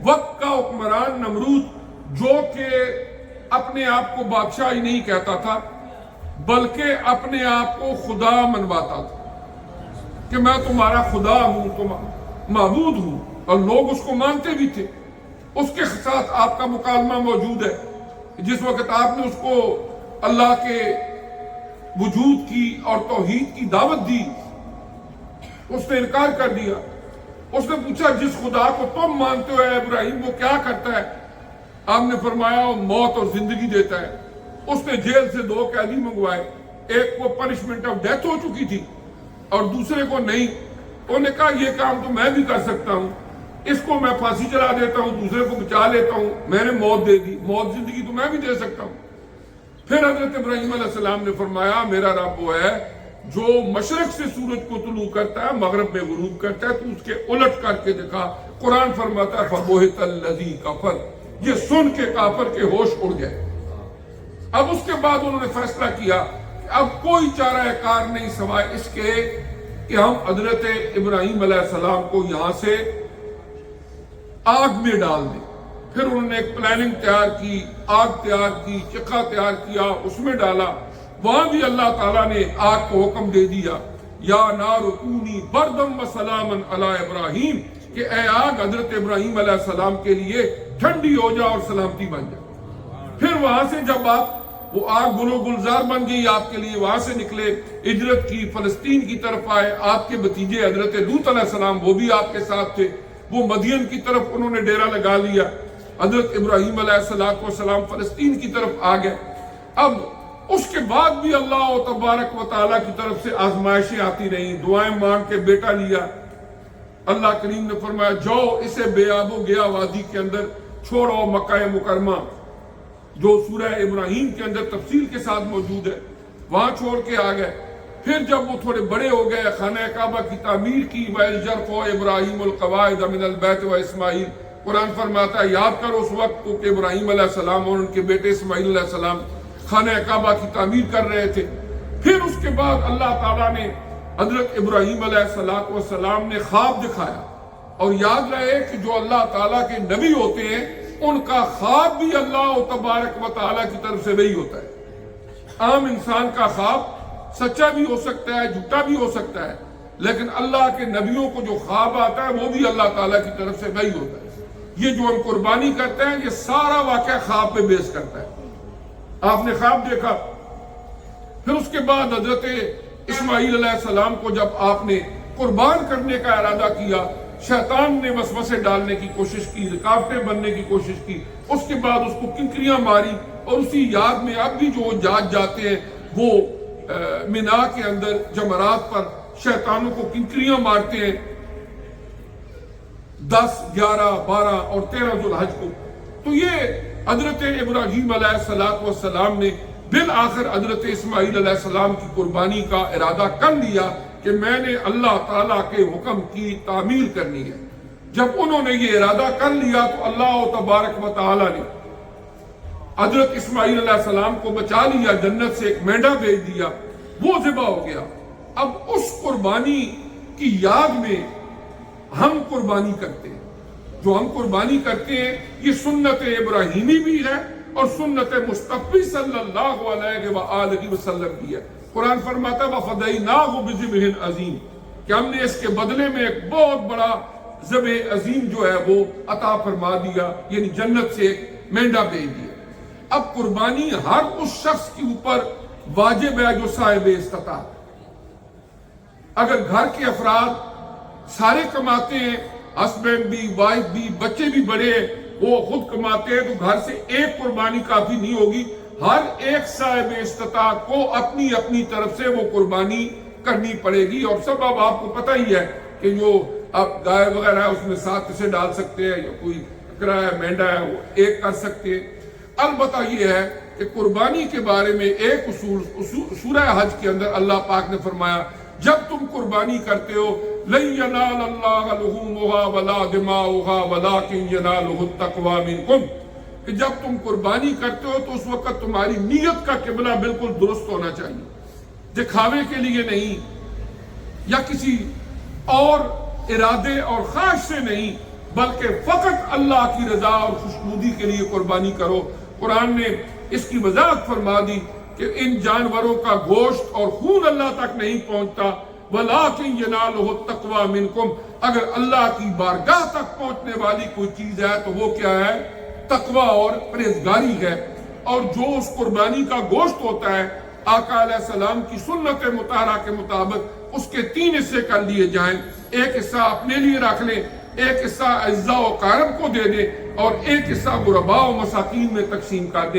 وقت کا حکمران نمرود جو کہ اپنے آپ کو بادشاہ ہی نہیں کہتا تھا بلکہ اپنے آپ کو خدا منواتا تھا کہ میں تمہارا خدا ہوں، تم معبود ہوں، اور لوگ اس کو مانتے بھی تھے۔ اس کے ساتھ آپ کا مکالمہ موجود ہے، جس وقت آپ نے اس کو اللہ کے وجود کی اور توحید کی دعوت دی، اس نے انکار کر دیا۔ اس نے پوچھا جس خدا کو تم مانتے ہو اے ابراہیم وہ کیا کرتا ہے؟ آپ نے فرمایا وہ موت اور زندگی دیتا ہے۔ اس نے جیل سے 2 قیدی منگوائے، ایک کو پنشمنٹ آف ڈیتھ ہو چکی تھی اور دوسرے کو نہیں۔ انہوں نے کہا یہ کام تو میں بھی کر سکتا ہوں، اس کو میں پھانسی چلا دیتا ہوں، دوسرے کو بچا لیتا ہوں، میں نے موت دے دی، موت زندگی تو میں بھی دے سکتا ہوں۔ پھر حضرت ابراہیم علیہ السلام نے فرمایا میرا رب وہ ہے جو مشرق سے سورج کو طلوع کرتا ہے مغرب میں غروب کرتا ہے، تو اس کے الٹ کر کے دکھا۔ قرآن فرماتا ہے فَبُہِتَ الَّذِي كَفَرَ، یہ سن کے کافر کے ہوش اڑ گئے۔ اب اس کے بعد انہوں نے فیصلہ کیا کہ اب کوئی چارہ کار نہیں سوائے اس کے کہ ہم حضرت ابراہیم علیہ السلام کو یہاں سے آگ میں ڈال دیں۔ پھر انہوں نے ایک پلاننگ تیار کی، آگ تیار کی، چکھا تیار کیا، اس میں ڈالا۔ وہاں بھی اللہ تعالیٰ نے آگ کو حکم دے دیا یا نار کونی بردم و سلامن علی ابراہیم، کہ اے آگ حضرت ابراہیم علیہ السلام کے لیے ٹھنڈی ہو جا اور سلامتی بن جائے۔ پھر وہاں سے جب آپ وہ آگ گل و گلزار بن گئی آپ کے لیے، وہاں سے نکلے، ہجرت کی، فلسطین کی طرف آئے۔ آپ کے بھتیجے حضرت لوط علیہ السلام وہ بھی آپ کے ساتھ تھے، وہ مدین کی طرف انہوں نے ڈیرا لگا لیا۔ حضرت ابراہیم علیہ السلام فلسطین کی طرف آ گئے۔ اب اس کے بعد بھی اللہ تبارک و تعالیٰ کی طرف سے آزمائشیں آتی رہیں، دعائیں مانگ کے بیٹا لیا۔ اللہ کریم نے فرمایا جاؤ اسے بے آب و گیا وادی کے اندر چھوڑو مکہ مکرمہ، جو سورہ ابراہیم کے اندر تفصیل کے ساتھ موجود ہے، وہاں چھوڑ کے آ گئے۔ پھر جب وہ تھوڑے بڑے ہو گئے، خانہ کعبہ کی تعمیر کی، وَإِذْ يَرْفَعُ إِبْرَاهِيمُ الْقَوَاعِدَ مِنَ الْبَيْتِ وَإِسْمَاعِيلُ، قرآن فرماتا ہے یاد کرو اس وقت کو کہ ابراہیم علیہ السلام اور ان کے بیٹے اسماعیل علیہ السلام خانہ کعبہ کی تعمیر کر رہے تھے۔ پھر اس کے بعد اللہ تعالیٰ نے حضرت ابراہیم علیہ السلام نے خواب دکھایا، اور یاد رہے کہ جو اللہ تعالیٰ کے نبی ہوتے ہیں ان کا خواب بھی اللہ تبارک و تعالیٰ کی طرف سے وہی ہوتا ہے۔ عام انسان کا خواب سچا بھی ہو سکتا ہے، جھوٹا بھی ہو سکتا ہے، لیکن اللہ کے نبیوں کو جو خواب آتا ہے وہ بھی اللہ تعالیٰ کی طرف سے وہی ہوتا ہے۔ یہ جو ہم قربانی کرتے ہیں یہ سارا واقعہ خواب پہ بیس کرتا ہے۔ آپ نے خواب دیکھا، پھر اس کے بعد حضرت اسماعیل علیہ السلام کو جب آپ نے قربان کرنے کا ارادہ کیا، شیطان نے وسوسے ڈالنے کی کوشش کی، رکاوٹیں بننے کی کوشش کی، اس کے بعد اس کو کنکریاں ماری، اور اسی یاد میں اب بھی جو جاج جاتے ہیں وہ مینا کے اندر جمرات پر شیطانوں کو کنکریاں مارتے ہیں 10، 11، 12 اور 13 ذوالحج کو۔ تو یہ حضرت ابراہیم علیہ السلام نے بالآخر حضرت اسماعیل علیہ السلام کی قربانی کا ارادہ کر لیا کہ میں نے اللہ تعالیٰ کے حکم کی تعمیل کرنی ہے۔ جب انہوں نے یہ ارادہ کر لیا تو اللہ تبارک و تعالیٰ نے حضرت اسماعیل علیہ السلام کو بچا لیا، جنت سے ایک مینڈا بھیج دیا، وہ ذبح ہو گیا۔ اب اس قربانی کی یاد میں ہم قربانی کرتے ہیں، جو ہم قربانی کرتے ہیں یہ سنت ابراہیمی بھی ہے اور سنت مصطفی صلی اللہ علیہ وآلہ وسلم بھی ہے۔ قرآن فرماتا ہے وَفَدَيْنَاهُ بِذِبْحٍ عَظِيمٍ، کہ ہم نے اس کے بدلے میں ایک بہت بڑا ذبح عظیم جو ہے وہ عطا فرما دیا، یعنی جنت سے ایک مینڈا بھیج دیا۔ اب قربانی ہر اس شخص کے اوپر واجب ہے جو صاحب استطاعت۔ اگر گھر کے افراد سارے کماتے ہیں، ہسبینڈ بھی، وائف بھی، بچے بھی بڑے ہیں، وہ خود کماتے ہیں، تو گھر سے ایک قربانی کافی نہیں ہوگی، ہر ایک صاحب استطاعت کو اپنی اپنی طرف سے وہ قربانی کرنی پڑے گی۔ اور سب اب آپ کو پتہ ہی ہے کہ جو اب گائے وغیرہ ہے اس میں 7 اسے ڈال سکتے ہیں، یا کوئی بکرا ہے، مینڈا ہے، وہ ایک کر سکتے ہیں۔ البتہ یہ ہے کہ قربانی کے بارے میں ایک اصول سورہ حج کے اندر اللہ پاک نے فرمایا جب تم قربانی کرتے ہو لَن يَنَالَ اللَّهَ لُحُومُهَا وَلَا دِمَاؤُهَا وَلَٰكِن يَنَالُهُ التَّقْوَىٰ مِنكُمْ، کہ جب تم قربانی کرتے ہو تو اس وقت تمہاری نیت کا قبلہ بالکل درست ہونا چاہیے، دکھاوے کے لیے نہیں یا کسی اور ارادے اور خواہش سے نہیں، بلکہ فقط اللہ کی رضا اور خوشنودی کے لیے قربانی کرو۔ قرآن نے اس کی وضاحت فرما دی کہ ان جانوروں کا گوشت اور خون اللہ تک نہیں پہنچتا، وَلَٰكِن يَنَالُهُ التَّقْوَىٰ مِنْكُمْ، اگر اللہ کی بارگاہ تک پہنچنے والی کوئی چیز ہے تو وہ کیا ہے؟ تقویٰ اور پرہیزگاری ہے۔ اور جو اس قربانی کا گوشت ہوتا ہے، آقا علیہ السلام کی سنت مطہرہ کے مطابق اس کے 3 حصے کر لیے جائیں، ایک حصہ اپنے لیے رکھ لیں، ایک حصہ اعزاء و اقارب کو دے دیں، اور ایک حصہ غرباء و مساکین میں تقسیم کر دیں۔